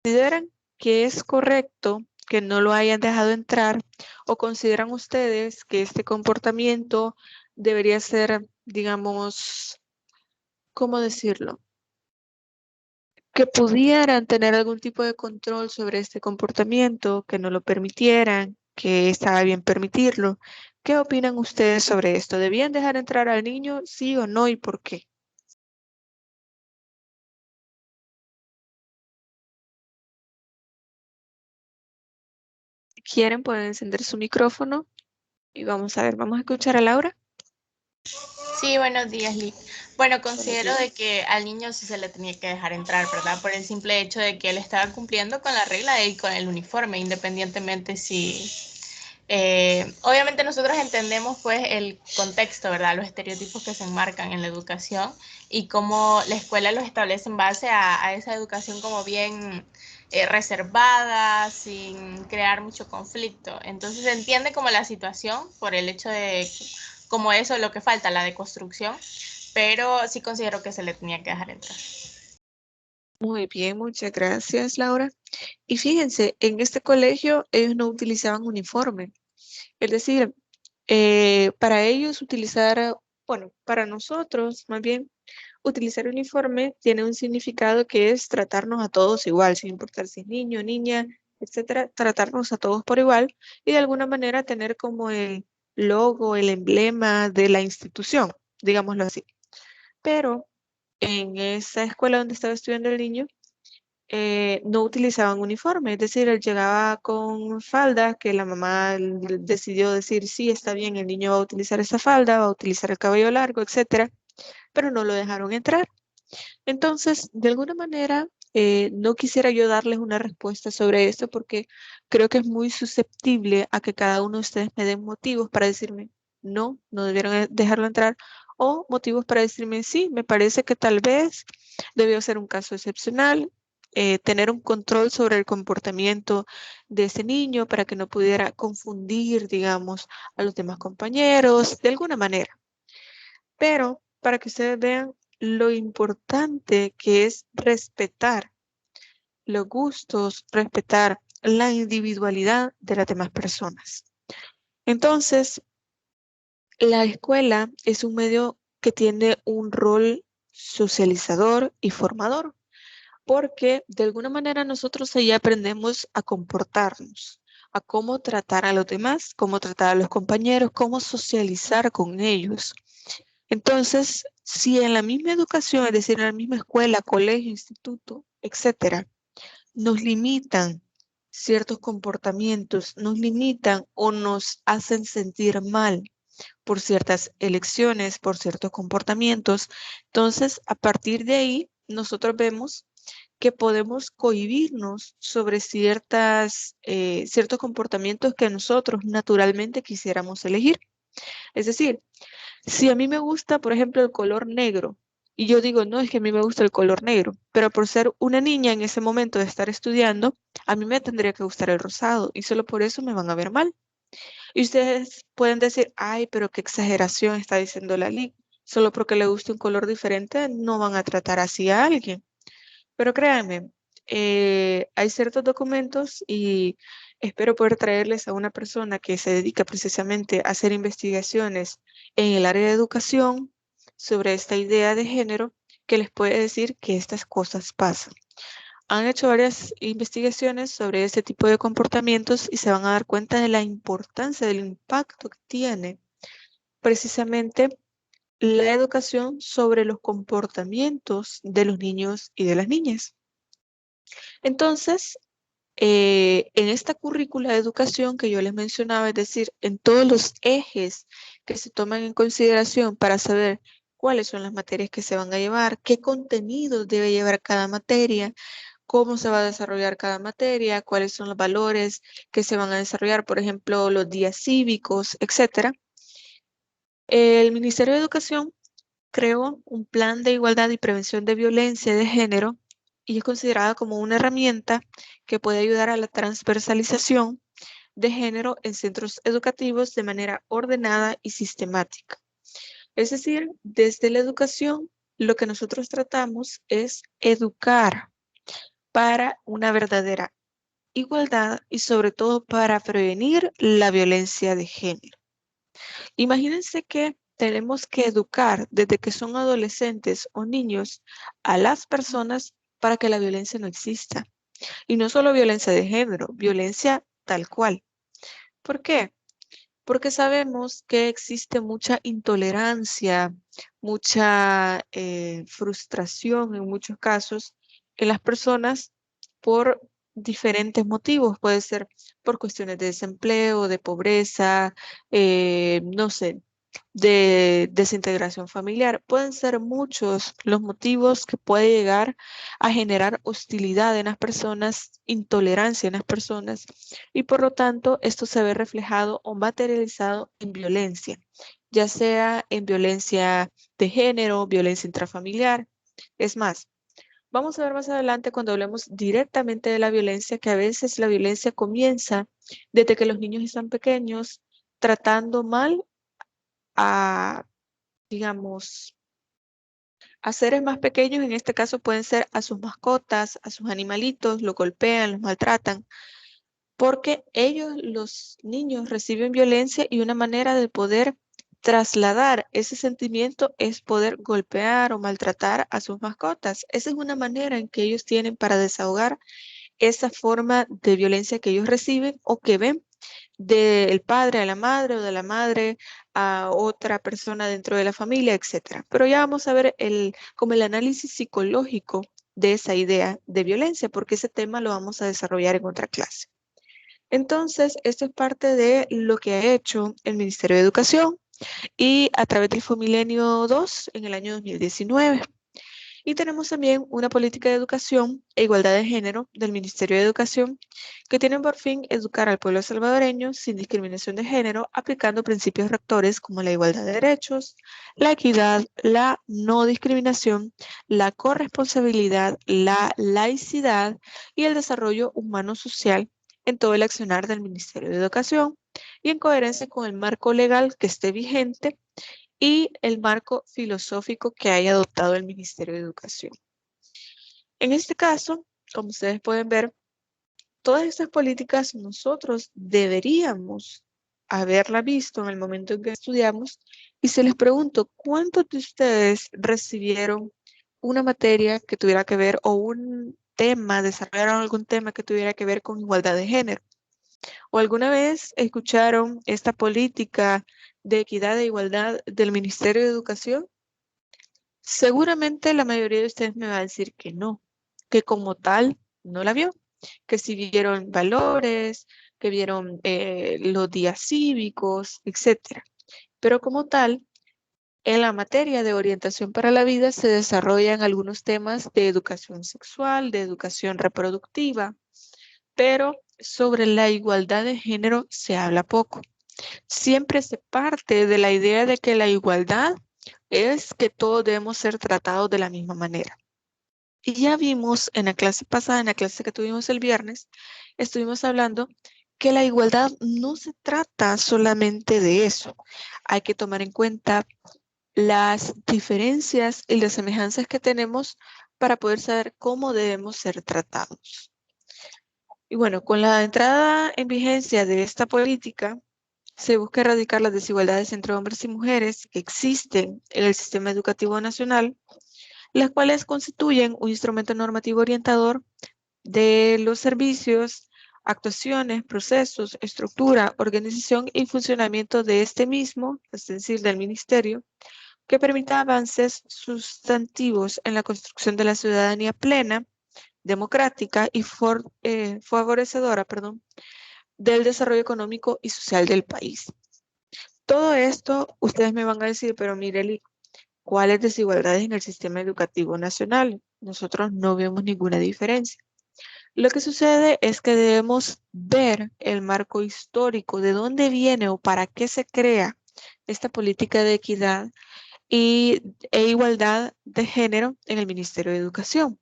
¿Consideran que es correcto que no lo hayan dejado entrar o consideran ustedes que este comportamiento debería ser, digamos, ¿cómo decirlo? Que pudieran tener algún tipo de control sobre este comportamiento, que no lo permitieran, que estaba bien permitirlo. ¿Qué opinan ustedes sobre esto? ¿Debían dejar entrar al niño, sí o no, y por qué? Si quieren, pueden encender su micrófono y vamos a ver, vamos a escuchar a Laura. Sí, buenos días, Liz. Bueno, Buenos considero de días. que al niño sí se le tenía que dejar entrar, ¿verdad? Por el simple hecho de que él estaba cumpliendo con la regla y con el uniforme, independientemente si... obviamente nosotros entendemos pues el contexto, ¿verdad? Los estereotipos que se enmarcan en la educación y cómo la escuela los establece en base a esa educación como bien reservada, sin crear mucho conflicto. Entonces se entiende como la situación por el hecho de como eso lo que falta, la deconstrucción, pero sí considero que se le tenía que dejar entrar. Muy bien, muchas gracias, Laura. Y fíjense, en este colegio ellos no utilizaban uniforme. Es decir, para ellos utilizar, bueno, para nosotros más bien, utilizar uniforme tiene un significado que es tratarnos a todos igual, sin importar si es niño, niña, etcétera, tratarnos a todos por igual y de alguna manera tener como el logo, el emblema de la institución, digámoslo así. Pero en esa escuela donde estaba estudiando el niño, no utilizaban uniforme, es decir, él llegaba con falda que la mamá decidió decir, sí, está bien, el niño va a utilizar esa falda, va a utilizar el cabello largo, etcétera, pero no lo dejaron entrar. Entonces, de alguna manera, no quisiera yo darles una respuesta sobre esto porque creo que es muy susceptible a que cada uno de ustedes me den motivos para decirme, no, no debieron dejarlo entrar, o motivos para decirme, sí, me parece que tal vez debió ser un caso excepcional, tener un control sobre el comportamiento de ese niño para que no pudiera confundir, digamos, a los demás compañeros, de alguna manera. Pero para que ustedes vean lo importante que es respetar los gustos, respetar la individualidad de las demás personas. Entonces, la escuela es un medio que tiene un rol socializador y formador, porque de alguna manera nosotros ahí aprendemos a comportarnos, a cómo tratar a los demás, cómo tratar a los compañeros, cómo socializar con ellos. Entonces, si en la misma educación, es decir, en la misma escuela, colegio, instituto, etcétera, nos limitan ciertos comportamientos, nos limitan o nos hacen sentir mal por ciertas elecciones, por ciertos comportamientos, entonces a partir de ahí nosotros vemos que podemos cohibirnos sobre ciertos comportamientos que nosotros naturalmente quisiéramos elegir. Es decir, si a mí me gusta, por ejemplo, el color negro, y yo digo, no, es que a mí me gusta el color negro, pero por ser una niña en ese momento de estar estudiando, a mí me tendría que gustar el rosado, y solo por eso me van a ver mal. Y ustedes pueden decir, ay, pero qué exageración está diciendo la ley. Solo porque le guste un color diferente, no van a tratar así a alguien. Pero créanme, hay ciertos documentos y espero poder traerles a una persona que se dedica precisamente a hacer investigaciones en el área de educación sobre esta idea de género que les puede decir que estas cosas pasan. Han hecho varias investigaciones sobre este tipo de comportamientos y se van a dar cuenta de la importancia, del impacto que tiene precisamente la educación sobre los comportamientos de los niños y de las niñas. Entonces, en esta currícula de educación que yo les mencionaba, es decir, en todos los ejes que se toman en consideración para saber cuáles son las materias que se van a llevar, qué contenido debe llevar cada materia, cómo se va a desarrollar cada materia, cuáles son los valores que se van a desarrollar, por ejemplo, los días cívicos, etcétera. El Ministerio de Educación creó un plan de igualdad y prevención de violencia de género y es considerada como una herramienta que puede ayudar a la transversalización de género en centros educativos de manera ordenada y sistemática. Es decir, desde la educación, lo que nosotros tratamos es educar para una verdadera igualdad y sobre todo para prevenir la violencia de género. Imagínense que tenemos que educar desde que son adolescentes o niños a las personas para que la violencia no exista. Y no solo violencia de género, violencia tal cual. ¿Por qué? Porque sabemos que existe mucha intolerancia, mucha frustración en muchos casos en las personas por diferentes motivos. Puede ser por cuestiones de desempleo, de pobreza, no sé, de desintegración familiar. Pueden ser muchos los motivos que puede llegar a generar hostilidad en las personas, intolerancia en las personas y por lo tanto esto se ve reflejado o materializado en violencia, ya sea en violencia de género, violencia intrafamiliar. Es más, vamos a ver más adelante cuando hablemos directamente de la violencia, que a veces la violencia comienza desde que los niños están pequeños, tratando mal a, digamos, a seres más pequeños, en este caso pueden ser a sus mascotas, a sus animalitos, los golpean, los maltratan, porque ellos, los niños, reciben violencia y una manera de poder trasladar ese sentimiento es poder golpear o maltratar a sus mascotas. Esa es una manera en que ellos tienen para desahogar esa forma de violencia que ellos reciben o que ven del padre a la madre o de la madre a otra persona dentro de la familia, etcétera. Pero ya vamos a ver como el análisis psicológico de esa idea de violencia, porque ese tema lo vamos a desarrollar en otra clase. Entonces, esto es parte de lo que ha hecho el Ministerio de Educación y a través del Fomilenio 2 en el año 2019. Y tenemos también una política de educación e igualdad de género del Ministerio de Educación que tiene por fin educar al pueblo salvadoreño sin discriminación de género, aplicando principios rectores como la igualdad de derechos, la equidad, la no discriminación, la corresponsabilidad, la laicidad y el desarrollo humano social en todo el accionar del Ministerio de Educación y en coherencia con el marco legal que esté vigente y el marco filosófico que haya adoptado el Ministerio de Educación. En este caso, como ustedes pueden ver, todas estas políticas nosotros deberíamos haberla visto en el momento en que estudiamos y se les pregunto, ¿cuántos de ustedes recibieron una materia que tuviera que ver o un tema, desarrollaron algún tema que tuviera que ver con igualdad de género? ¿O alguna vez escucharon esta política de equidad e igualdad del Ministerio de Educación? Seguramente la mayoría de ustedes me va a decir que no, que como tal no la vio, que si vieron valores, que vieron los días cívicos, etcétera. Pero como tal, en la materia de orientación para la vida se desarrollan algunos temas de educación sexual, de educación reproductiva, pero sobre la igualdad de género se habla poco. Siempre se parte de la idea de que la igualdad es que todos debemos ser tratados de la misma manera. Y ya vimos en la clase pasada, en la clase que tuvimos el viernes, estuvimos hablando que la igualdad no se trata solamente de eso. Hay que tomar en cuenta las diferencias y las semejanzas que tenemos para poder saber cómo debemos ser tratados. Y bueno, con la entrada en vigencia de esta política, se busca erradicar las desigualdades entre hombres y mujeres que existen en el sistema educativo nacional, las cuales constituyen un instrumento normativo orientador de los servicios, actuaciones, procesos, estructura, organización y funcionamiento de este mismo, es decir, del ministerio, que permita avances sustantivos en la construcción de la ciudadanía plena, democrática y favorecedora, del desarrollo económico y social del país. Todo esto, ustedes me van a decir, pero Mireli, ¿cuáles desigualdades en el sistema educativo nacional? Nosotros no vemos ninguna diferencia. Lo que sucede es que debemos ver el marco histórico, de dónde viene o para qué se crea esta política de equidad e igualdad de género en el Ministerio de Educación.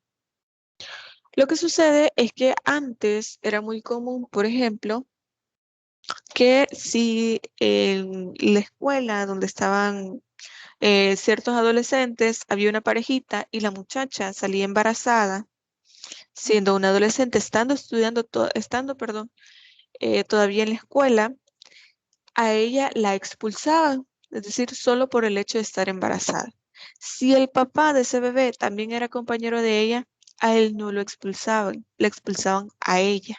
Lo que sucede es que antes era muy común, por ejemplo, que si en la escuela donde estaban ciertos adolescentes había una parejita y la muchacha salía embarazada, siendo un adolescente, todavía en la escuela, a ella la expulsaban, es decir, solo por el hecho de estar embarazada. Si el papá de ese bebé también era compañero de ella, a él no lo expulsaban, le expulsaban a ella,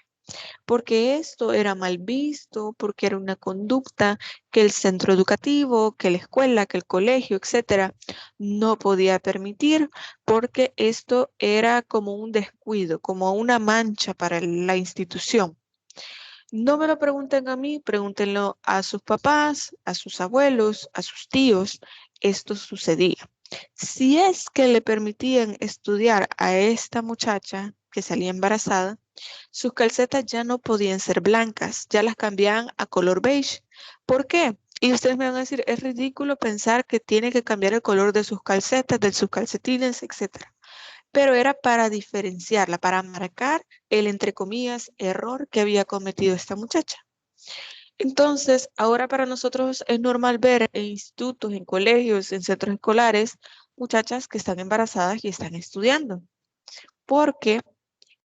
porque esto era mal visto, porque era una conducta que el centro educativo, que la escuela, que el colegio, etcétera, no podía permitir, porque esto era como un descuido, como una mancha para la institución. No me lo pregunten a mí, pregúntenlo a sus papás, a sus abuelos, a sus tíos. Esto sucedía. Si es que le permitían estudiar a esta muchacha que salía embarazada, sus calcetas ya no podían ser blancas, ya las cambiaban a color beige. ¿Por qué? Y ustedes me van a decir, es ridículo pensar que tiene que cambiar el color de sus calcetas, de sus calcetines, etcétera, pero era para diferenciarla, para marcar el, entre comillas, error que había cometido esta muchacha. Entonces, ahora para nosotros es normal ver en institutos, en colegios, en centros escolares, muchachas que están embarazadas y están estudiando, porque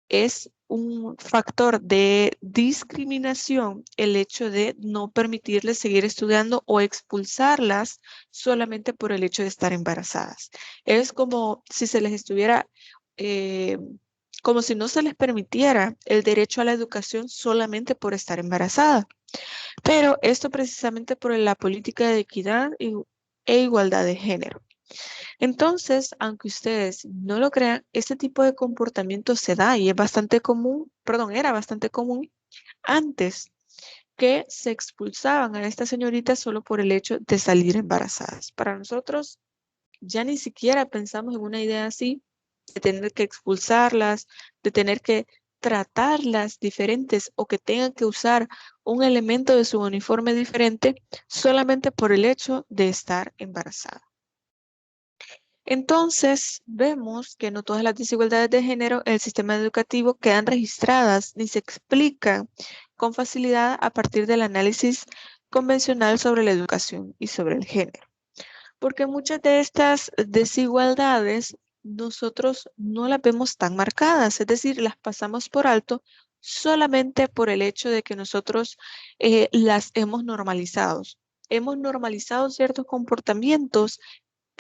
es un factor de discriminación el hecho de no permitirles seguir estudiando o expulsarlas solamente por el hecho de estar embarazadas. Es como si se les estuviera, eh, como si no se les permitiera el derecho a la educación solamente por estar embarazada. Pero esto precisamente por la política de equidad e igualdad de género. Entonces, aunque ustedes no lo crean, este tipo de comportamiento se da y es bastante común, perdón, era bastante común antes que se expulsaban a estas señoritas solo por el hecho de salir embarazadas. Para nosotros ya ni siquiera pensamos en una idea así, de tener que expulsarlas, de tener que tratarlas diferentes o que tengan que usar un elemento de su uniforme diferente solamente por el hecho de estar embarazada. Entonces, vemos que no todas las desigualdades de género en el sistema educativo quedan registradas ni se explican con facilidad a partir del análisis convencional sobre la educación y sobre el género. Porque muchas de estas desigualdades nosotros no las vemos tan marcadas, es decir, las pasamos por alto solamente por el hecho de que nosotros las hemos normalizado. Hemos normalizado ciertos comportamientos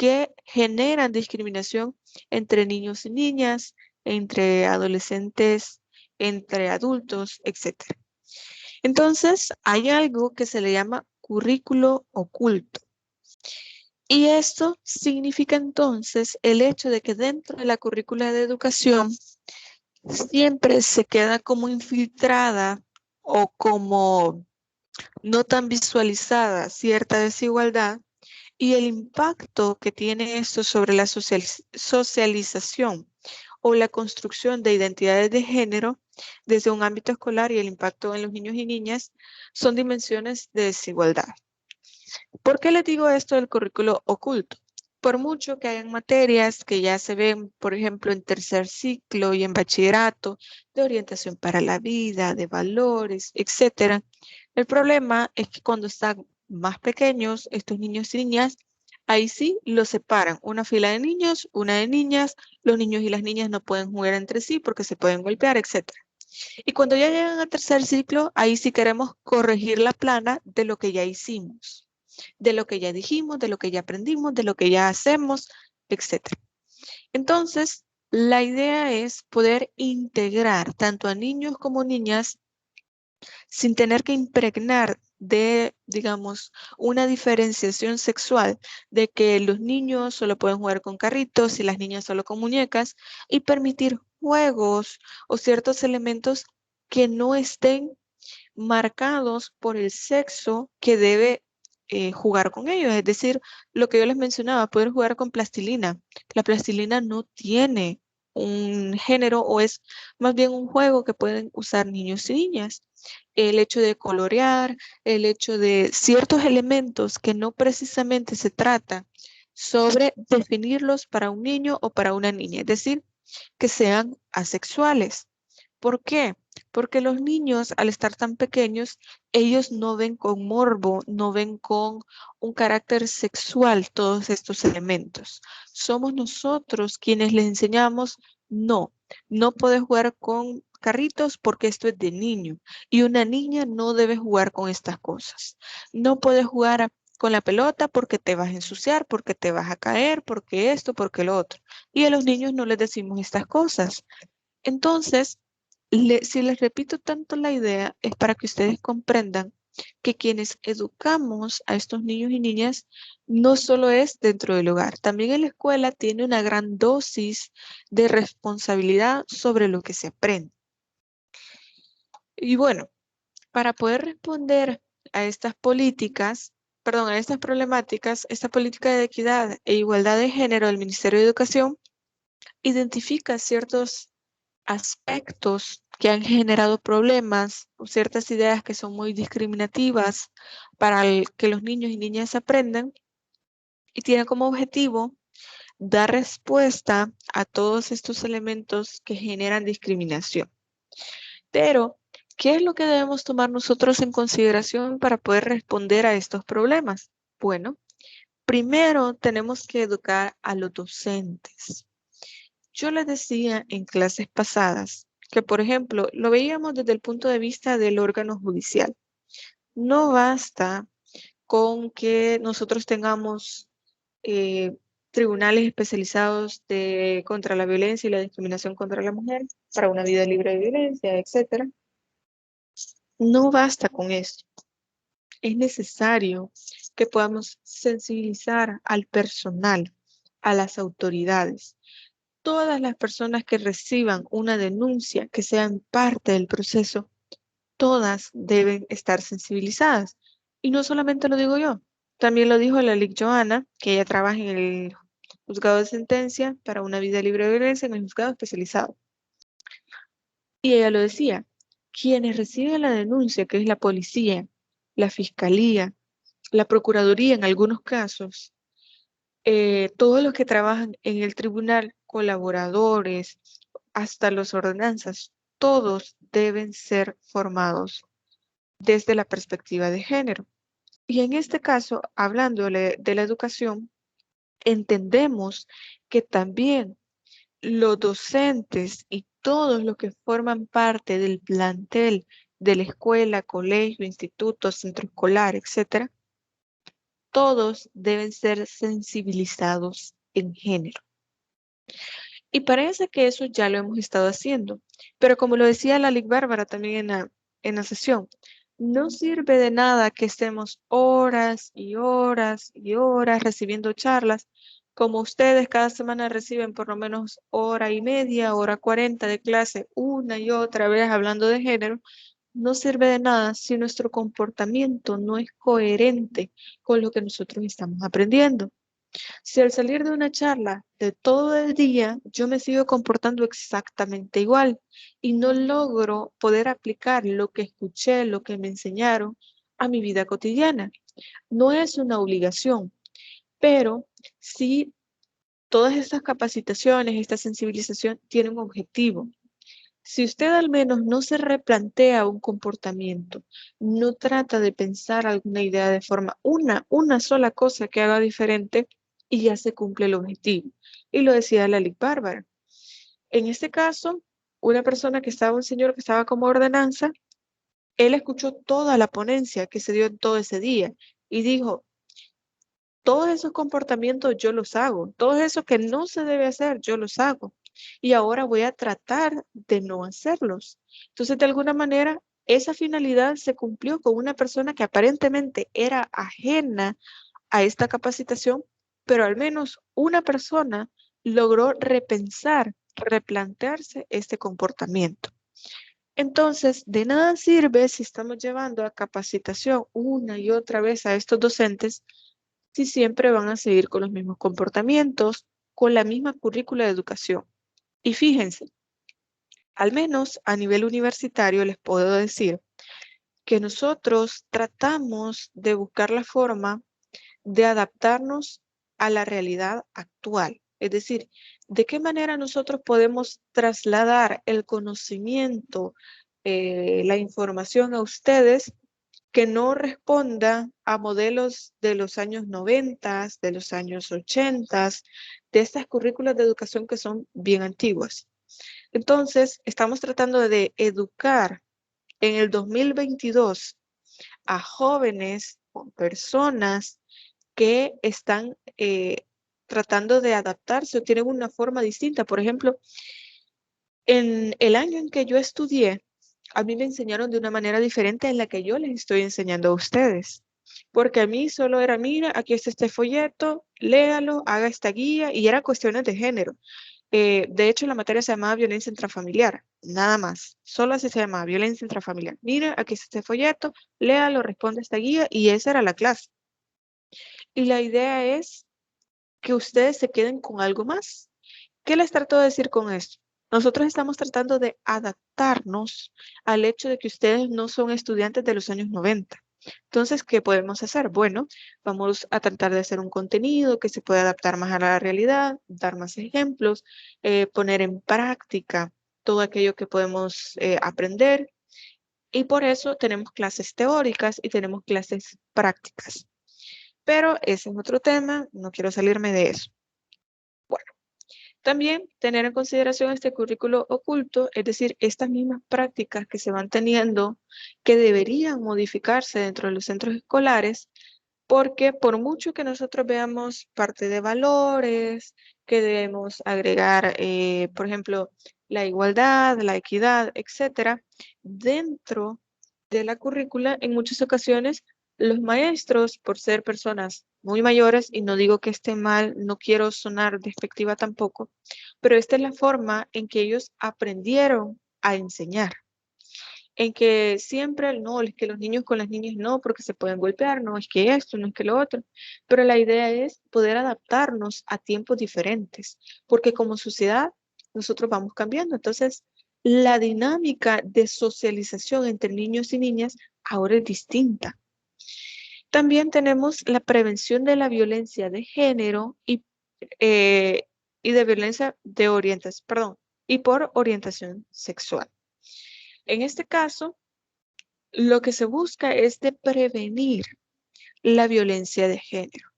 que generan discriminación entre niños y niñas, entre adolescentes, entre adultos, etc. Entonces, hay algo que se le llama currículo oculto. Y esto significa entonces el hecho de que dentro de la currícula de educación siempre se queda como infiltrada o como no tan visualizada cierta desigualdad y el impacto que tiene esto sobre la socialización o la construcción de identidades de género desde un ámbito escolar y el impacto en los niños y niñas son dimensiones de desigualdad. ¿Por qué les digo esto del currículo oculto? Por mucho que hayan materias que ya se ven, por ejemplo, en tercer ciclo y en bachillerato, de orientación para la vida, de valores, etcétera, el problema es que cuando están más pequeños, estos niños y niñas, ahí sí los separan. Una fila de niños, una de niñas, los niños y las niñas no pueden jugar entre sí porque se pueden golpear, etcétera. Y cuando ya llegan al tercer ciclo, ahí sí queremos corregir la plana de lo que ya hicimos, de lo que ya dijimos, de lo que ya aprendimos, de lo que ya hacemos, etcétera. Entonces, la idea es poder integrar tanto a niños como niñas sin tener que impregnar de, digamos, una diferenciación sexual de que los niños solo pueden jugar con carritos y las niñas solo con muñecas y permitir juegos o ciertos elementos que no estén marcados por el sexo que debe jugar con ellos. Es decir, lo que yo les mencionaba, poder jugar con plastilina. La plastilina no tiene un género o es más bien un juego que pueden usar niños y niñas. El hecho de colorear, el hecho de ciertos elementos que no precisamente se trata sobre definirlos para un niño o para una niña, es decir, que sean asexuales. ¿Por qué? Porque los niños, al estar tan pequeños, ellos no ven con morbo, no ven con un carácter sexual todos estos elementos. Somos nosotros quienes les enseñamos No, no puedes jugar con carritos porque esto es de niño y una niña no debe jugar con estas cosas. No puedes jugar con la pelota porque te vas a ensuciar, porque te vas a caer, porque esto, porque lo otro. Y a los niños no les decimos estas cosas. Entonces, si les repito tanto la idea, es para que ustedes comprendan que quienes educamos a estos niños y niñas no solo es dentro del hogar, también en la escuela tiene una gran dosis de responsabilidad sobre lo que se aprende. Y bueno, para poder responder a estas políticas, perdón, a estas problemáticas, esta política de equidad e igualdad de género del Ministerio de Educación identifica ciertos aspectos que han generado problemas o ciertas ideas que son muy discriminativas para que los niños y niñas aprendan y tiene como objetivo dar respuesta a todos estos elementos que generan discriminación. Pero, ¿qué es lo que debemos tomar nosotros en consideración para poder responder a estos problemas? Bueno, primero tenemos que educar a los docentes. Yo les decía en clases pasadas que, por ejemplo, lo veíamos desde el punto de vista del órgano judicial. No basta con que nosotros tengamos eh, tribunales especializados contra la violencia y la discriminación contra la mujer, para una vida libre de violencia, etcétera. No basta con eso. Es necesario que podamos sensibilizar al personal, a las autoridades, todas las personas que reciban una denuncia, que sean parte del proceso, todas deben estar sensibilizadas. Y no solamente lo digo yo, también lo dijo la Lic Joana, que ella trabaja en el juzgado de sentencia para una vida libre de violencia en el juzgado especializado. Y ella lo decía, quienes reciben la denuncia, que es la policía, la fiscalía, la procuraduría en algunos casos, todos los que trabajan en el tribunal, colaboradores, hasta las ordenanzas, todos deben ser formados desde la perspectiva de género. Y en este caso, hablando de la educación, entendemos que también los docentes y todos los que forman parte del plantel de la escuela, colegio, instituto, centro escolar, etcétera, todos deben ser sensibilizados en género. Y parece que eso ya lo hemos estado haciendo. Pero como lo decía la Lic Bárbara también en la sesión, no sirve de nada que estemos horas y horas y horas recibiendo charlas, como ustedes cada semana reciben por lo menos hora y media, hora 40 de clase, una y otra vez hablando de género. No sirve de nada si nuestro comportamiento no es coherente con lo que nosotros estamos aprendiendo. Si al salir de una charla de todo el día yo me sigo comportando exactamente igual y no logro poder aplicar lo que escuché, lo que me enseñaron a mi vida cotidiana, no es una obligación, pero sí todas estas capacitaciones, esta sensibilización tienen un objetivo. Si usted al menos no se replantea un comportamiento, no trata de pensar alguna idea de forma, una sola cosa que haga diferente y ya se cumple el objetivo. Y lo decía la Lic Bárbara. En este caso, una persona que estaba, un señor que estaba como ordenanza, él escuchó toda la ponencia que se dio en todo ese día y dijo, todos esos comportamientos yo los hago, todo eso que no se debe hacer, yo los hago. Y ahora voy a tratar de no hacerlos. Entonces, de alguna manera, esa finalidad se cumplió con una persona que aparentemente era ajena a esta capacitación, pero al menos una persona logró repensar, replantearse este comportamiento. Entonces, de nada sirve si estamos llevando a capacitación una y otra vez a estos docentes si siempre van a seguir con los mismos comportamientos, con la misma currícula de educación. Y fíjense, al menos a nivel universitario les puedo decir que nosotros tratamos de buscar la forma de adaptarnos a la realidad actual. Es decir, de qué manera nosotros podemos trasladar el conocimiento, la información a ustedes que no responda a modelos de los años 90, de los años 80, de estas currículas de educación que son bien antiguas. Entonces, estamos tratando de educar en el 2022 a jóvenes o personas que están tratando de adaptarse o tienen una forma distinta. Por ejemplo, en el año en que yo estudié, a mí me enseñaron de una manera diferente en la que yo les estoy enseñando a ustedes. Porque a mí solo era, mira, aquí está este folleto, léalo, haga esta guía, y era cuestiones de género. De hecho, la materia se llamaba violencia intrafamiliar, nada más. Solo así se llamaba, violencia intrafamiliar. Mira, aquí está este folleto, léalo, responde a esta guía, y esa era la clase. Y la idea es que ustedes se queden con algo más. ¿Qué les trato de decir con esto? Nosotros estamos tratando de adaptarnos al hecho de que ustedes no son estudiantes de los años 90. Entonces, ¿qué podemos hacer? Bueno, vamos a tratar de hacer un contenido que se pueda adaptar más a la realidad, dar más ejemplos, poner en práctica todo aquello que podemos aprender. Y por eso tenemos clases teóricas y tenemos clases prácticas. Pero ese es otro tema, no quiero salirme de eso. Bueno. También tener en consideración este currículo oculto, es decir, estas mismas prácticas que se van teniendo, que deberían modificarse dentro de los centros escolares, porque por mucho que nosotros veamos parte de valores, que debemos agregar, por ejemplo, la igualdad, la equidad, etcétera, dentro de la currícula, en muchas ocasiones, los maestros, por ser personas muy mayores, y no digo que esté mal, no quiero sonar despectiva tampoco, pero esta es la forma en que ellos aprendieron a enseñar, en que siempre, no, es que los niños con las niñas no, porque se pueden golpear, no es que esto, no es que lo otro, pero la idea es poder adaptarnos a tiempos diferentes, porque como sociedad nosotros vamos cambiando, entonces la dinámica de socialización entre niños y niñas ahora es distinta. También tenemos la prevención de la violencia de género eh, y de violencia de orientación, perdón, y por orientación sexual. En este caso, lo que se busca es de prevenir la violencia de género.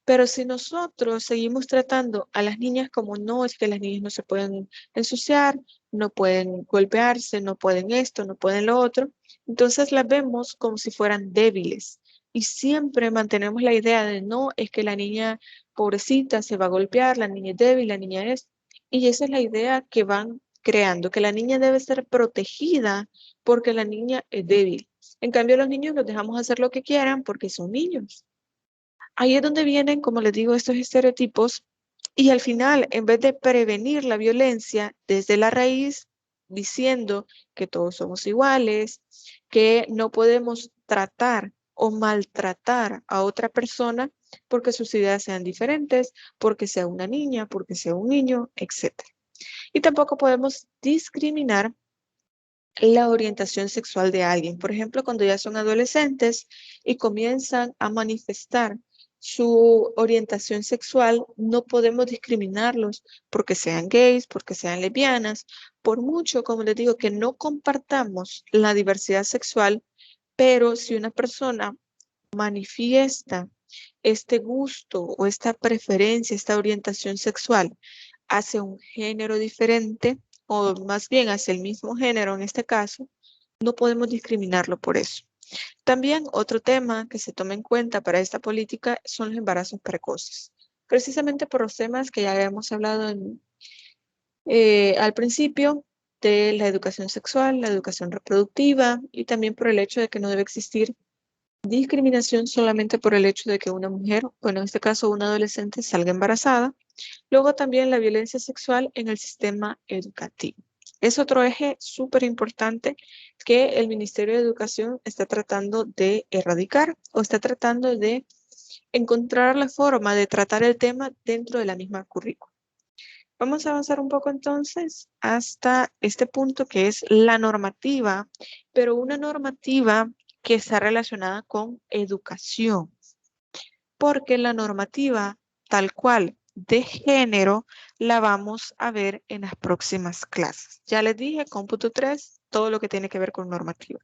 Pero si nosotros seguimos tratando a las niñas como no, es que las niñas no se pueden ensuciar, no pueden golpearse, no pueden esto, no pueden lo otro, entonces las vemos como si fueran débiles. Y siempre mantenemos la idea de no, es que la niña pobrecita se va a golpear, la niña es débil, la niña es. Y esa es la idea que van creando, que la niña debe ser protegida porque la niña es débil. En cambio, los niños los dejamos hacer lo que quieran porque son niños. Ahí es donde vienen, como les digo, estos estereotipos y al final, en vez de prevenir la violencia desde la raíz, diciendo que todos somos iguales, que no podemos tratar o maltratar a otra persona porque sus ideas sean diferentes, porque sea una niña, porque sea un niño, etc. Y tampoco podemos discriminar la orientación sexual de alguien. Por ejemplo, cuando ya son adolescentes y comienzan a manifestar su orientación sexual, no podemos discriminarlos porque sean gays, porque sean lesbianas, por mucho, como les digo, que no compartamos la diversidad sexual, pero si una persona manifiesta este gusto o esta preferencia, esta orientación sexual hacia un género diferente, o más bien hacia el mismo género en este caso, no podemos discriminarlo por eso. También otro tema que se toma en cuenta para esta política son los embarazos precoces, precisamente por los temas que ya hemos hablado al principio de la educación sexual, la educación reproductiva y también por el hecho de que no debe existir discriminación solamente por el hecho de que una mujer, bueno, en este caso una adolescente, salga embarazada. Luego también la violencia sexual en el sistema educativo. Es otro eje súper importante que el Ministerio de Educación está tratando de erradicar o está tratando de encontrar la forma de tratar el tema dentro de la misma currícula. Vamos a avanzar un poco entonces hasta este punto que es la normativa, pero una normativa que está relacionada con educación, porque la normativa tal cual de género la vamos a ver en las próximas clases. Ya les dije, cómputo 3, todo lo que tiene que ver con normativa.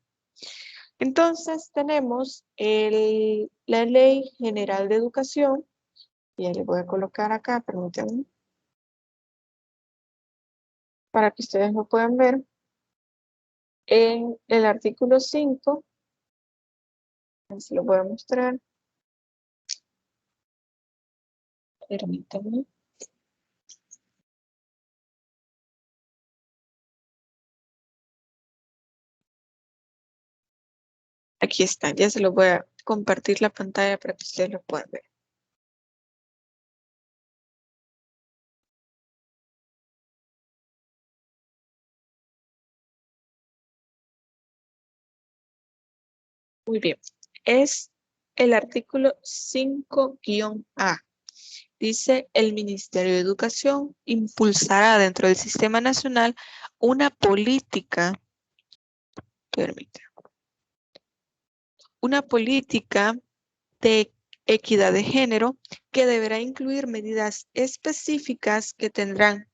Entonces tenemos la Ley General de Educación, y ya le voy a colocar acá, permítanme. para que ustedes lo puedan ver. En el artículo 5, se lo voy a mostrar. Permítanme. Aquí está, ya se lo voy a compartir la pantalla para que ustedes lo puedan ver. Muy bien, es el artículo 5-A. Dice, el Ministerio de Educación impulsará dentro del Sistema Nacional una política, permítanme, una política de equidad de género que deberá incluir medidas específicas que tendrán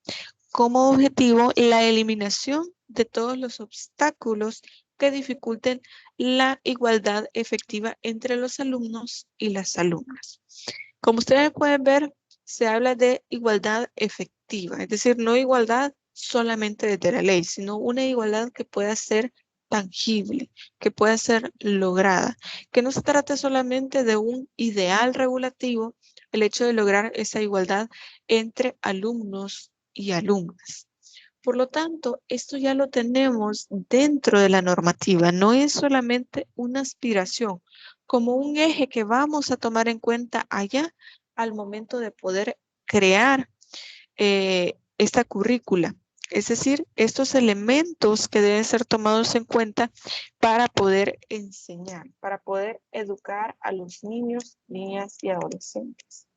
como objetivo la eliminación de todos los obstáculos que dificulten la igualdad efectiva entre los alumnos y las alumnas. Como ustedes pueden ver, se habla de igualdad efectiva, es decir, no igualdad solamente desde la ley, sino una igualdad que pueda ser tangible, que pueda ser lograda, que no se trate solamente de un ideal regulativo, el hecho de lograr esa igualdad entre alumnos y alumnas. Por lo tanto, esto ya lo tenemos dentro de la normativa, no es solamente una aspiración, como un eje que vamos a tomar en cuenta allá al momento de poder crear esta currícula. Es decir, estos elementos que deben ser tomados en cuenta para poder enseñar, para poder educar a los niños, niñas y adolescentes.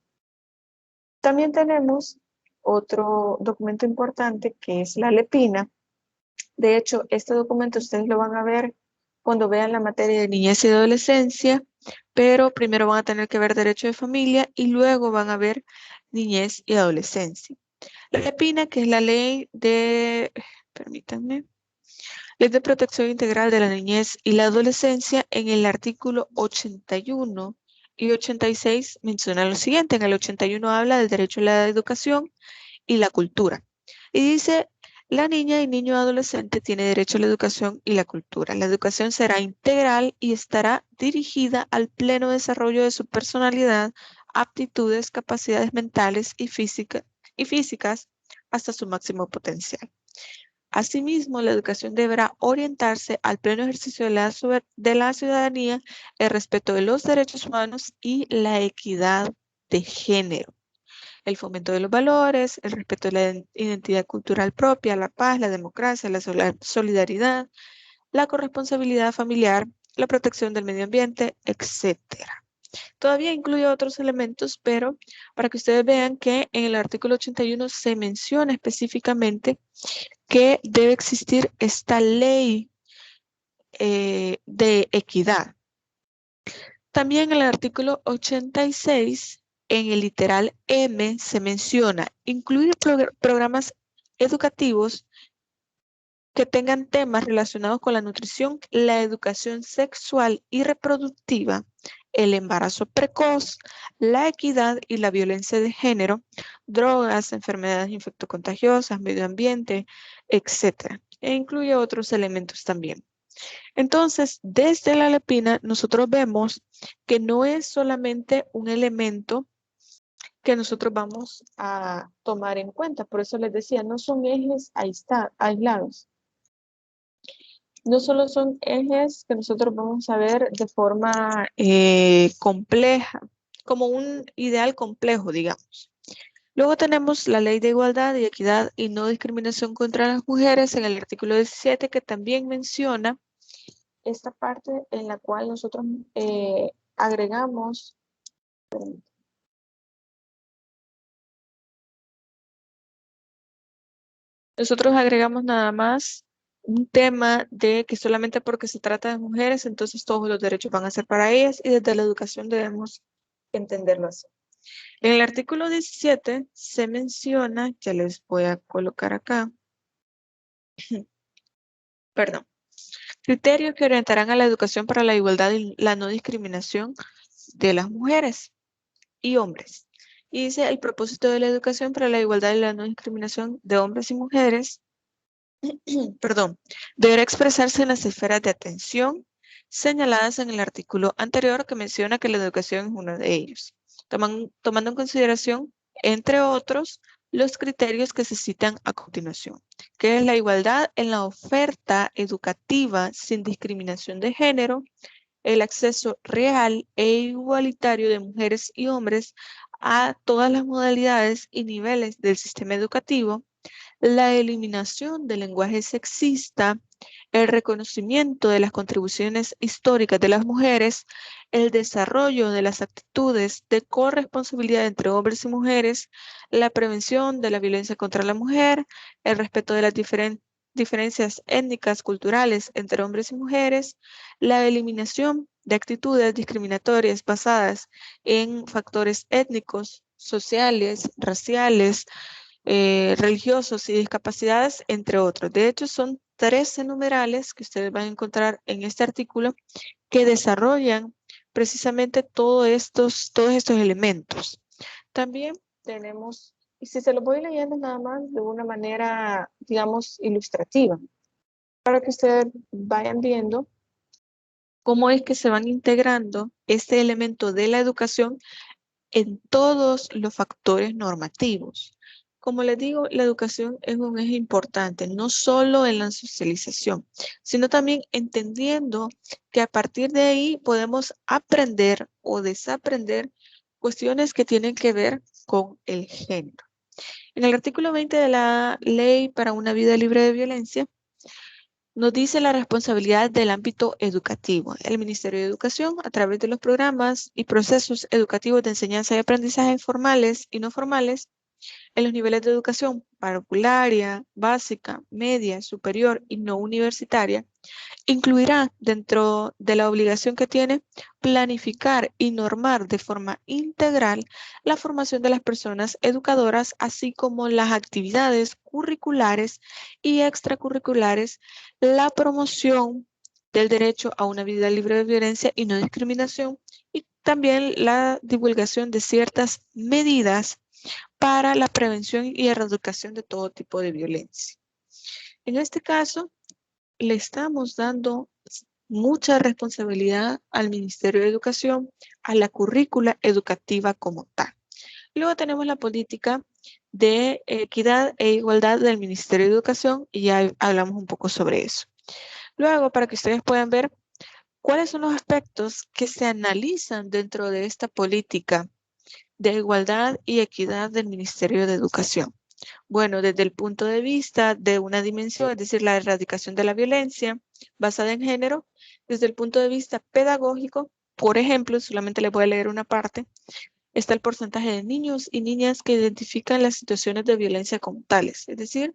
También tenemos otro documento importante que es la LEPINA. De hecho, este documento ustedes lo van a ver cuando vean la materia de niñez y adolescencia, pero primero van a tener que ver derecho de familia y luego van a ver niñez y adolescencia. La LEPINA, que es la ley de, permítanme, ley de protección integral de la niñez y la adolescencia, en el artículo 81 y 86 menciona lo siguiente. En el 81 habla del derecho a la educación y la cultura. Y dice, la niña y niño adolescente tiene derecho a la educación y la cultura. La educación será integral y estará dirigida al pleno desarrollo de su personalidad, aptitudes, capacidades mentales y físicas hasta su máximo potencial. Asimismo, la educación deberá orientarse al pleno ejercicio de la ciudadanía, el respeto de los derechos humanos y la equidad de género, el fomento de los valores, el respeto de la identidad cultural propia, la paz, la democracia, la solidaridad, la corresponsabilidad familiar, la protección del medio ambiente, etcétera. Todavía incluye otros elementos, pero para que ustedes vean que en el artículo 81 se menciona específicamente que debe existir esta ley de equidad. También en el artículo 86, en el literal M, se menciona incluir programas educativos que tengan temas relacionados con la nutrición, la educación sexual y reproductiva, el embarazo precoz, la equidad y la violencia de género, drogas, enfermedades infectocontagiosas, medio ambiente, etc. E incluye otros elementos también. Entonces, desde la LEPINA, nosotros vemos que no es solamente un elemento que nosotros vamos a tomar en cuenta. Por eso les decía, no son ejes aislados. No solo son ejes que nosotros vamos a ver de forma compleja, como un ideal complejo, digamos. Luego tenemos la Ley de Igualdad y Equidad y No Discriminación contra las Mujeres en el artículo 17, que también menciona esta parte en la cual nosotros agregamos, nada más un tema de que solamente porque se trata de mujeres, entonces todos los derechos van a ser para ellas y desde la educación debemos entenderlo así. En el artículo 17 se menciona, ya les voy a colocar acá, perdón, criterios que orientarán a la educación para la igualdad y la no discriminación de las mujeres y hombres. Y dice el propósito de la educación para la igualdad y la no discriminación de hombres y mujeres perdón, deberá expresarse en las esferas de atención señaladas en el artículo anterior que menciona que la educación es uno de ellos, tomando en consideración, entre otros, los criterios que se citan a continuación, que es la igualdad en la oferta educativa sin discriminación de género, el acceso real e igualitario de mujeres y hombres a todas las modalidades y niveles del sistema educativo, la eliminación del lenguaje sexista, el reconocimiento de las contribuciones históricas de las mujeres, el desarrollo de las actitudes de corresponsabilidad entre hombres y mujeres, la prevención de la violencia contra la mujer, el respeto de las diferencias étnicas, culturales entre hombres y mujeres, la eliminación de actitudes discriminatorias basadas en factores étnicos, sociales, raciales, religiosos y discapacidades, entre otros. De hecho, son 13 numerales que ustedes van a encontrar en este artículo que desarrollan precisamente todos estos elementos. También tenemos, y si se los voy leyendo nada más de una manera, digamos, ilustrativa, para que ustedes vayan viendo cómo es que se van integrando este elemento de la educación en todos los factores normativos. Como les digo, la educación es un eje importante, no solo en la socialización, sino también entendiendo que a partir de ahí podemos aprender o desaprender cuestiones que tienen que ver con el género. En el artículo 20 de la Ley para una vida libre de violencia, nos dice la responsabilidad del ámbito educativo. El Ministerio de Educación, a través de los programas y procesos educativos de enseñanza y aprendizaje formales y no formales, en los niveles de educación parvularia, básica, media, superior y no universitaria, incluirá dentro de la obligación que tiene planificar y normar de forma integral la formación de las personas educadoras, así como las actividades curriculares y extracurriculares, la promoción del derecho a una vida libre de violencia y no discriminación, y también la divulgación de ciertas medidas para la prevención y erradicación de todo tipo de violencia. En este caso, le estamos dando mucha responsabilidad al Ministerio de Educación, a la currícula educativa como tal. Luego tenemos la política de equidad e igualdad del Ministerio de Educación y ya hablamos un poco sobre eso. Luego, para que ustedes puedan ver cuáles son los aspectos que se analizan dentro de esta política de igualdad y equidad del Ministerio de Educación. Bueno, desde el punto de vista de una dimensión, es decir, la erradicación de la violencia basada en género, desde el punto de vista pedagógico, por ejemplo, solamente les voy a leer una parte, está el porcentaje de niños y niñas que identifican las situaciones de violencia como tales, es decir,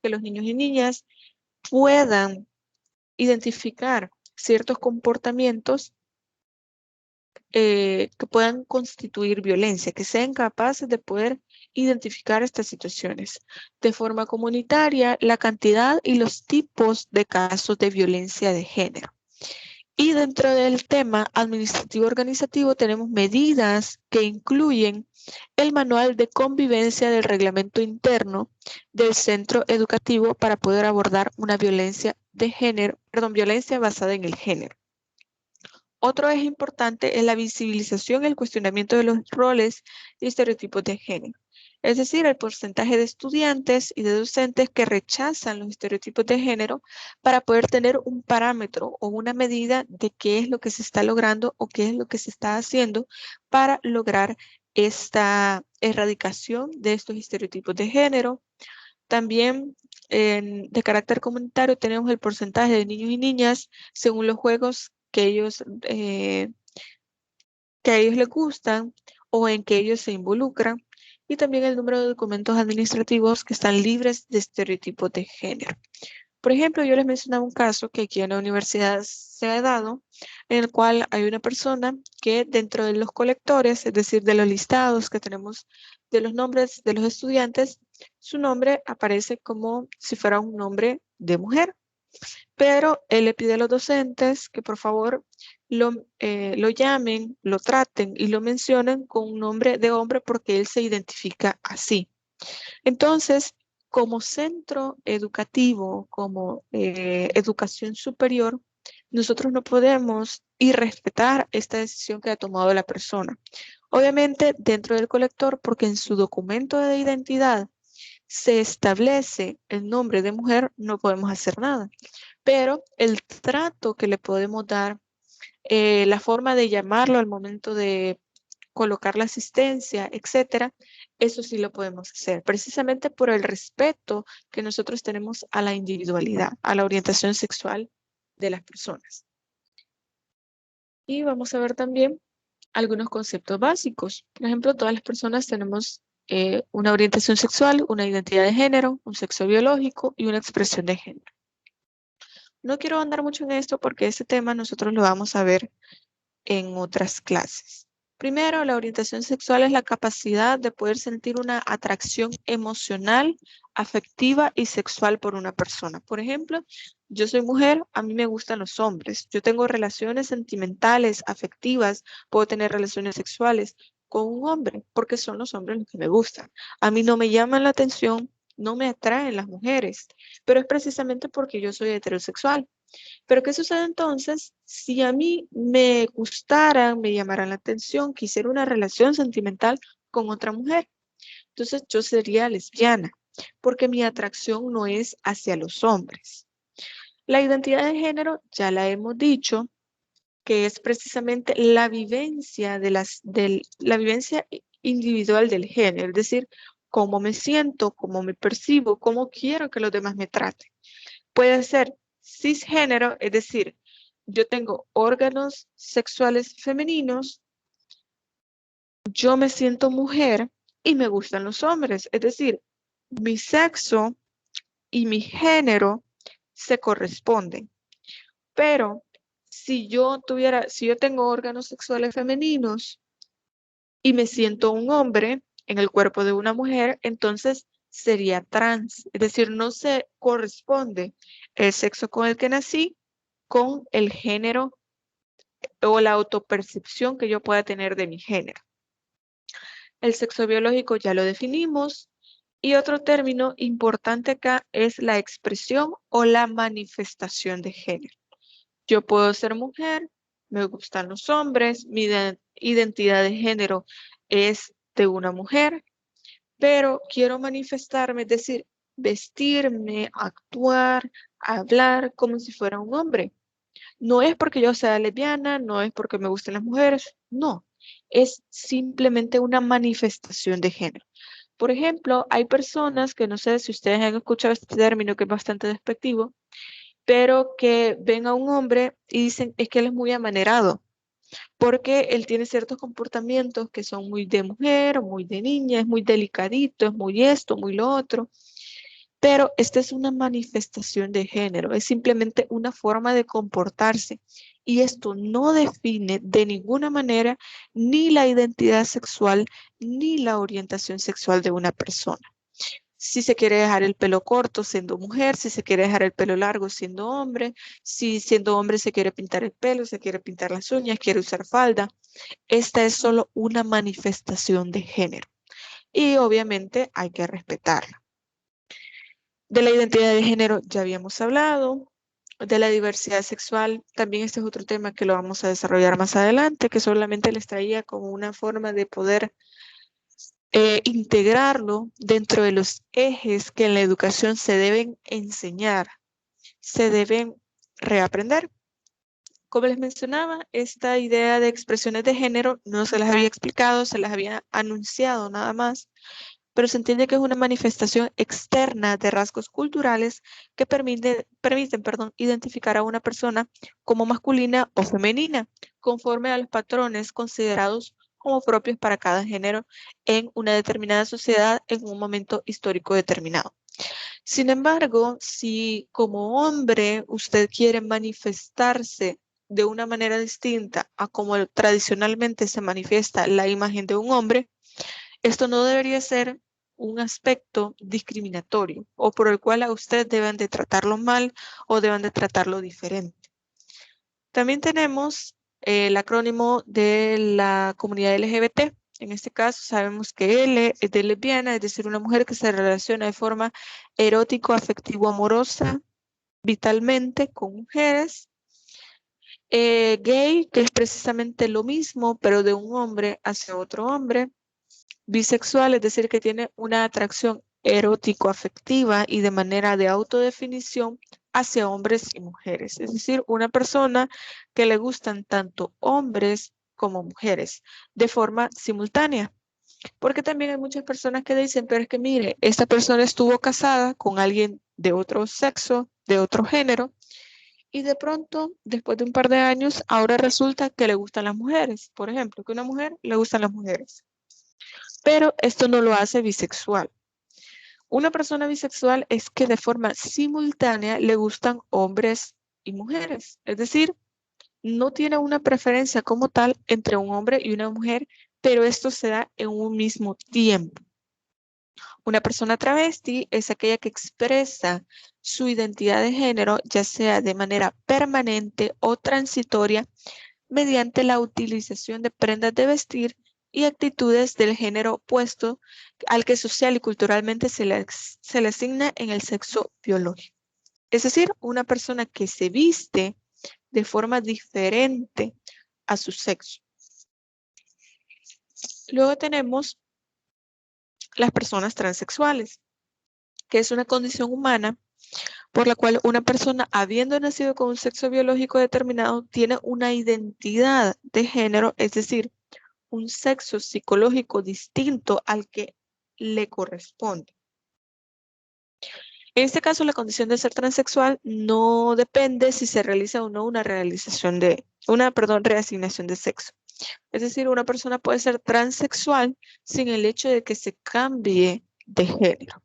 que los niños y niñas puedan identificar ciertos comportamientos que puedan constituir violencia, que sean capaces de poder identificar estas situaciones de forma comunitaria, la cantidad y los tipos de casos de violencia de género. Y dentro del tema administrativo organizativo tenemos medidas que incluyen el manual de convivencia del reglamento interno del centro educativo para poder abordar una violencia de género, violencia basada en el género. Otro eje importante es la visibilización y el cuestionamiento de los roles y estereotipos de género. Es decir, el porcentaje de estudiantes y de docentes que rechazan los estereotipos de género para poder tener un parámetro o una medida de qué es lo que se está logrando o qué es lo que se está haciendo para lograr esta erradicación de estos estereotipos de género. También de carácter comunitario tenemos el porcentaje de niños y niñas según los juegos que a ellos les gustan o en que ellos se involucran, y también el número de documentos administrativos que están libres de estereotipos de género. Por ejemplo, yo les mencionaba un caso que aquí en la universidad se ha dado, en el cual hay una persona que dentro de los colectores, es decir, de los listados que tenemos de los nombres de los estudiantes, su nombre aparece como si fuera un nombre de mujer, pero él le pide a los docentes que por favor lo llamen, lo traten y lo mencionen con un nombre de hombre porque él se identifica así. Entonces, como centro educativo, como educación superior, nosotros no podemos irrespetar esta decisión que ha tomado la persona. Obviamente dentro del colector, porque en su documento de identidad se establece el nombre de mujer, no podemos hacer nada. Pero el trato que le podemos dar, la forma de llamarlo al momento de colocar la asistencia, etcétera, eso sí lo podemos hacer, precisamente por el respeto que nosotros tenemos a la individualidad, a la orientación sexual de las personas. Y vamos a ver también algunos conceptos básicos. Por ejemplo, todas las personas tenemos una orientación sexual, una identidad de género, un sexo biológico y una expresión de género. No quiero andar mucho en esto porque este tema nosotros lo vamos a ver en otras clases. Primero, la orientación sexual es la capacidad de poder sentir una atracción emocional, afectiva y sexual por una persona. Por ejemplo, yo soy mujer, a mí me gustan los hombres. Yo tengo relaciones sentimentales, afectivas, puedo tener relaciones sexuales con un hombre porque son los hombres los que me gustan. A mí no me llaman la atención, no me atraen las mujeres, pero es precisamente porque yo soy heterosexual. Pero ¿qué sucede entonces si a mí me gustaran, me llamaran la atención, quisiera una relación sentimental con otra mujer? Entonces yo sería lesbiana, porque mi atracción no es hacia los hombres. La identidad de género, ya la hemos dicho, que es precisamente la vivencia la vivencia individual del género, es decir, cómo me siento, cómo me percibo, cómo quiero que los demás me traten. Puede ser cisgénero, es decir, yo tengo órganos sexuales femeninos, yo me siento mujer y me gustan los hombres, es decir, mi sexo y mi género se corresponden. Pero si yo tengo órganos sexuales femeninos y me siento un hombre en el cuerpo de una mujer, entonces sería trans, es decir, no se corresponde el sexo con el que nací con el género o la autopercepción que yo pueda tener de mi género. El sexo biológico ya lo definimos y otro término importante acá es la expresión o la manifestación de género. Yo puedo ser mujer, me gustan los hombres, mi identidad de género es de una mujer, pero quiero manifestarme, es decir, vestirme, actuar, hablar como si fuera un hombre. No es porque yo sea lesbiana, no es porque me gusten las mujeres, no, es simplemente una manifestación de género. Por ejemplo, hay personas que no sé si ustedes han escuchado este término que es bastante despectivo, pero que ven a un hombre y dicen es que él es muy amanerado, porque él tiene ciertos comportamientos que son muy de mujer, muy de niña, es muy delicadito, es muy esto, muy lo otro. Pero esta es una manifestación de género, es simplemente una forma de comportarse y esto no define de ninguna manera ni la identidad sexual ni la orientación sexual de una persona. Si se quiere dejar el pelo corto siendo mujer, si se quiere dejar el pelo largo siendo hombre, si siendo hombre se quiere pintar el pelo, se quiere pintar las uñas, quiere usar falda, esta es solo una manifestación de género y obviamente hay que respetarla. De la identidad de género ya habíamos hablado. De la diversidad sexual, también este es otro tema que lo vamos a desarrollar más adelante, que solamente les traía como una forma de poder integrarlo dentro de los ejes que en la educación se deben enseñar, se deben reaprender. Como les mencionaba, esta idea de expresiones de género no se las había explicado, se las había anunciado nada más, pero se entiende que es una manifestación externa de rasgos culturales que permiten identificar a una persona como masculina o femenina, conforme a los patrones considerados como propios para cada género en una determinada sociedad en un momento histórico determinado. Sin embargo, si como hombre usted quiere manifestarse de una manera distinta a como tradicionalmente se manifiesta la imagen de un hombre, esto no debería ser un aspecto discriminatorio o por el cual a usted deben de tratarlo mal o deben de tratarlo diferente. También tenemos el acrónimo de la comunidad LGBT, En este caso sabemos que L es de lesbiana, es decir, una mujer que se relaciona de forma erótico, afectivo, amorosa, vitalmente con mujeres. Gay, que es precisamente lo mismo, pero de un hombre hacia otro hombre. Bisexual, es decir, que tiene una atracción erótico-afectiva y de manera de autodefinición hacia hombres y mujeres. Es decir, una persona que le gustan tanto hombres como mujeres de forma simultánea. Porque también hay muchas personas que dicen, pero es que mire, esta persona estuvo casada con alguien de otro sexo, de otro género, y de pronto, después de un par de años, ahora resulta que le gustan las mujeres. Por ejemplo, que a una mujer le gustan las mujeres. Pero esto no lo hace bisexual. Una persona bisexual es que de forma simultánea le gustan hombres y mujeres. Es decir, no tiene una preferencia como tal entre un hombre y una mujer, pero esto se da en un mismo tiempo. Una persona travesti es aquella que expresa su identidad de género, ya sea de manera permanente o transitoria, mediante la utilización de prendas de vestir y actitudes del género opuesto al que social y culturalmente se le asigna en el sexo biológico. Es decir, una persona que se viste de forma diferente a su sexo. Luego tenemos las personas transexuales, que es una condición humana por la cual una persona, habiendo nacido con un sexo biológico determinado, tiene una identidad de género, es decir, un sexo psicológico distinto al que le corresponde. En este caso, la condición de ser transexual no depende si se realiza o no una reasignación de sexo. Es decir, una persona puede ser transexual sin el hecho de que se cambie de género.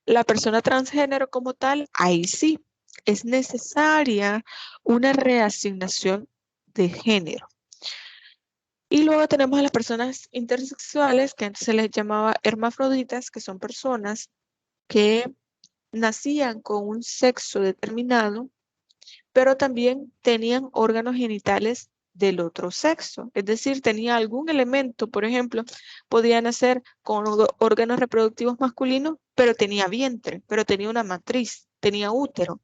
La persona transgénero como tal, ahí sí, es necesaria una reasignación de género. Y luego tenemos a las personas intersexuales, que antes se les llamaba hermafroditas, que son personas que nacían con un sexo determinado, pero también tenían órganos genitales del otro sexo. Es decir, tenía algún elemento, por ejemplo, podía nacer con órganos reproductivos masculinos, pero tenía vientre, pero tenía una matriz, tenía útero,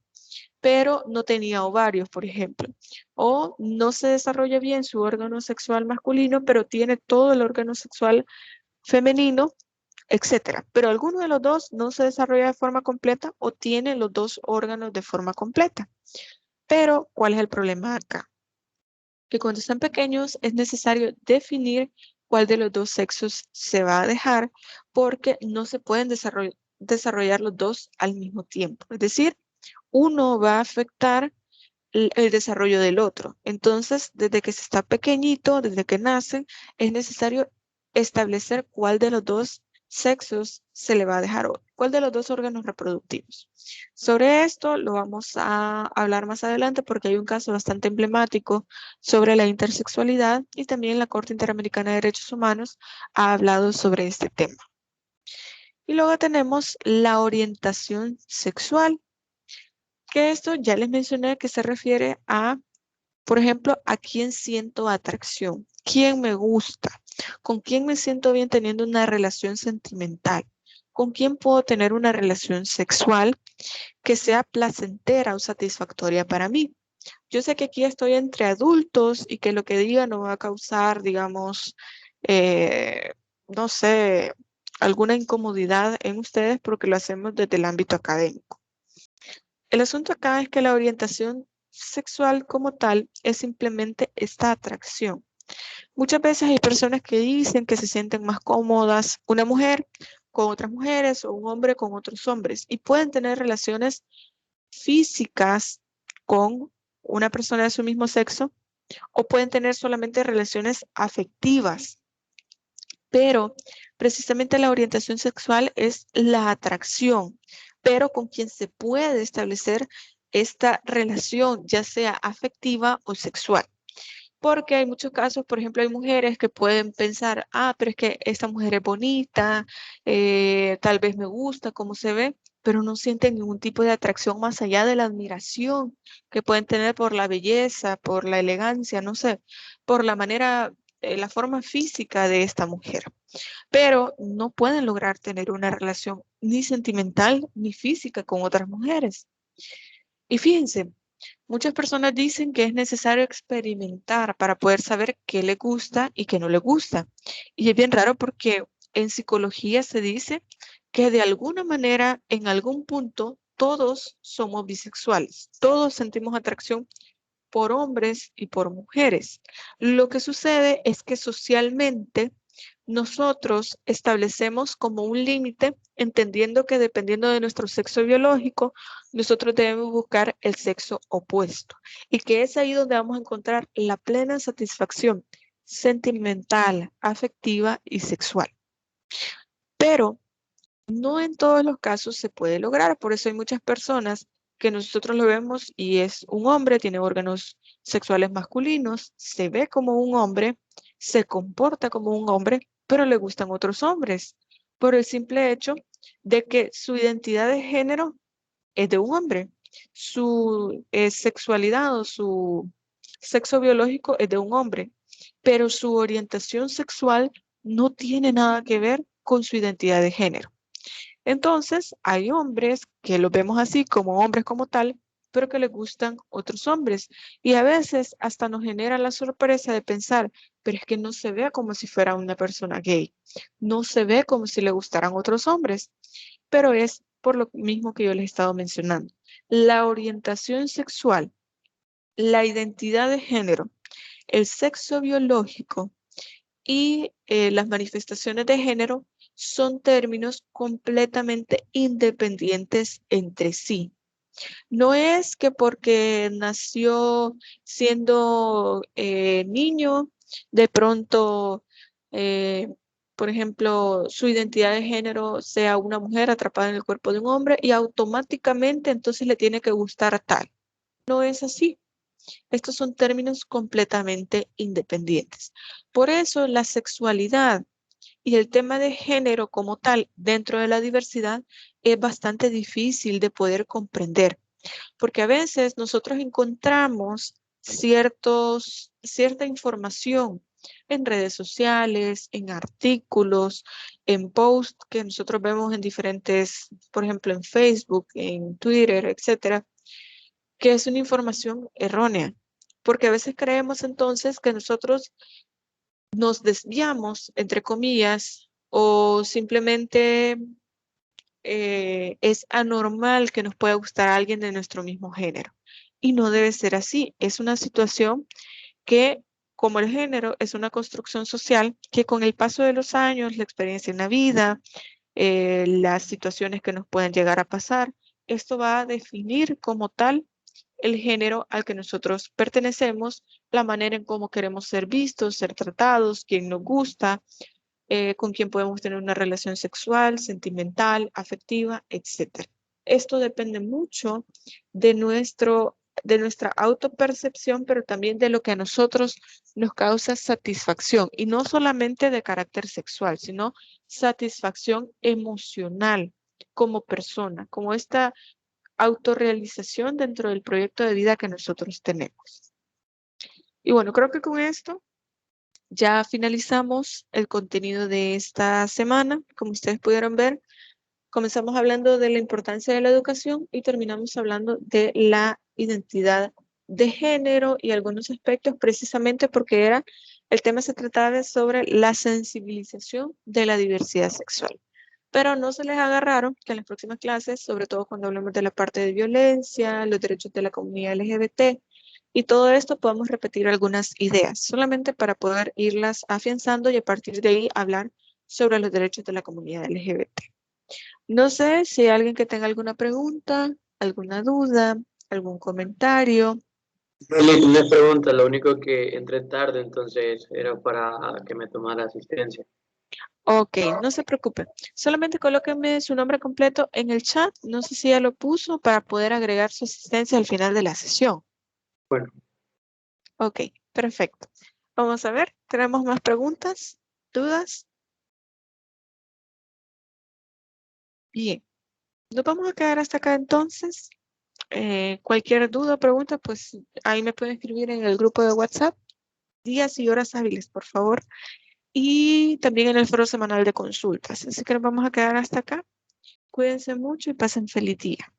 pero no tenía ovarios, por ejemplo. O no se desarrolla bien su órgano sexual masculino, pero tiene todo el órgano sexual femenino, etcétera. Pero alguno de los dos no se desarrolla de forma completa o tiene los dos órganos de forma completa. Pero, ¿cuál es el problema acá? Que cuando están pequeños es necesario definir cuál de los dos sexos se va a dejar porque no se pueden desarrollar los dos al mismo tiempo. Es decir, uno va a afectar el desarrollo del otro. Entonces, desde que se está pequeñito, desde que nacen, es necesario establecer cuál de los dos sexos se le va a dejar, cuál de los dos órganos reproductivos. Sobre esto lo vamos a hablar más adelante porque hay un caso bastante emblemático sobre la intersexualidad y también la Corte Interamericana de Derechos Humanos ha hablado sobre este tema. Y luego tenemos la orientación sexual, que esto ya les mencioné que se refiere a, por ejemplo, a quién siento atracción, quién me gusta, con quién me siento bien teniendo una relación sentimental, con quién puedo tener una relación sexual que sea placentera o satisfactoria para mí. Yo sé que aquí estoy entre adultos y que lo que diga no va a causar, digamos, eh, no sé, alguna incomodidad en ustedes porque lo hacemos desde el ámbito académico. El asunto acá es que la orientación sexual como tal es simplemente esta atracción. Muchas veces hay personas que dicen que se sienten más cómodas una mujer con otras mujeres o un hombre con otros hombres y pueden tener relaciones físicas con una persona de su mismo sexo o pueden tener solamente relaciones afectivas. Pero precisamente la orientación sexual es la atracción, pero con quien se puede establecer esta relación, ya sea afectiva o sexual. Porque hay muchos casos, por ejemplo, hay mujeres que pueden pensar, pero es que esta mujer es bonita, tal vez me gusta cómo se ve, pero no sienten ningún tipo de atracción más allá de la admiración que pueden tener por la belleza, por la elegancia, no sé, por la manera la forma física de esta mujer, pero no pueden lograr tener una relación ni sentimental ni física con otras mujeres. Y fíjense, muchas personas dicen que es necesario experimentar para poder saber qué le gusta y qué no le gusta. Y es bien raro porque en psicología se dice que de alguna manera, en algún punto, todos somos bisexuales. Todos sentimos atracción por hombres y por mujeres. Lo que sucede es que socialmente nosotros establecemos como un límite, entendiendo que dependiendo de nuestro sexo biológico, nosotros debemos buscar el sexo opuesto y que es ahí donde vamos a encontrar la plena satisfacción sentimental, afectiva y sexual. Pero no en todos los casos se puede lograr, por eso hay muchas personas que nosotros lo vemos y es un hombre, tiene órganos sexuales masculinos, se ve como un hombre, se comporta como un hombre, pero le gustan otros hombres, por el simple hecho de que su identidad de género es de un hombre, su sexualidad o su sexo biológico es de un hombre, pero su orientación sexual no tiene nada que ver con su identidad de género. Entonces, hay hombres que los vemos así como hombres como tal, pero que les gustan otros hombres. Y a veces hasta nos genera la sorpresa de pensar, pero es que no se ve como si fuera una persona gay. No se ve como si le gustaran otros hombres, pero es por lo mismo que yo les he estado mencionando. La orientación sexual, la identidad de género, el sexo biológico y las manifestaciones de género son términos completamente independientes entre sí. No es que porque nació siendo niño, de pronto, eh, por ejemplo, su identidad de género sea una mujer atrapada en el cuerpo de un hombre y automáticamente entonces le tiene que gustar tal. No es así. Estos son términos completamente independientes. Por eso la sexualidad y el tema de género como tal dentro de la diversidad es bastante difícil de poder comprender, porque a veces nosotros encontramos cierta información en redes sociales, en artículos, en posts que nosotros vemos en diferentes, por ejemplo, en Facebook, en Twitter, etcétera, que es una información errónea, porque a veces creemos entonces que nosotros nos desviamos, entre comillas, o simplemente es anormal que nos pueda gustar a alguien de nuestro mismo género. Y no debe ser así. Es una situación que, como el género, es una construcción social que con el paso de los años, la experiencia en la vida, las situaciones que nos pueden llegar a pasar, esto va a definir como tal el género al que nosotros pertenecemos, la manera en cómo queremos ser vistos, ser tratados, quién nos gusta, con quién podemos tener una relación sexual, sentimental, afectiva, etc. Esto depende mucho de de nuestra autopercepción, pero también de lo que a nosotros nos causa satisfacción, y no solamente de carácter sexual, sino satisfacción emocional como persona, como esta autorrealización dentro del proyecto de vida que nosotros tenemos. Y bueno, creo que con esto ya finalizamos el contenido de esta semana. Como ustedes pudieron ver, comenzamos hablando de la importancia de la educación y terminamos hablando de la identidad de género y algunos aspectos, precisamente porque el tema se trataba sobre la sensibilización de la diversidad sexual. Pero no se les haga raro que en las próximas clases, sobre todo cuando hablemos de la parte de violencia, los derechos de la comunidad LGBT y todo esto, podamos repetir algunas ideas, solamente para poder irlas afianzando y a partir de ahí hablar sobre los derechos de la comunidad LGBT. No sé si hay alguien que tenga alguna pregunta, alguna duda, algún comentario. Meli, una pregunta, lo único que entré tarde, entonces era para que me tomara asistencia. Ok, no se preocupe. Solamente colóqueme su nombre completo en el chat. No sé si ya lo puso para poder agregar su asistencia al final de la sesión. Bueno, Ok, perfecto. Vamos a ver, ¿tenemos más preguntas? ¿Dudas? Bien, nos vamos a quedar hasta acá entonces. Cualquier duda o pregunta, pues ahí me pueden escribir en el grupo de WhatsApp días y horas hábiles, por favor. Y también en el foro semanal de consultas. Así que nos vamos a quedar hasta acá. Cuídense mucho y pasen feliz día.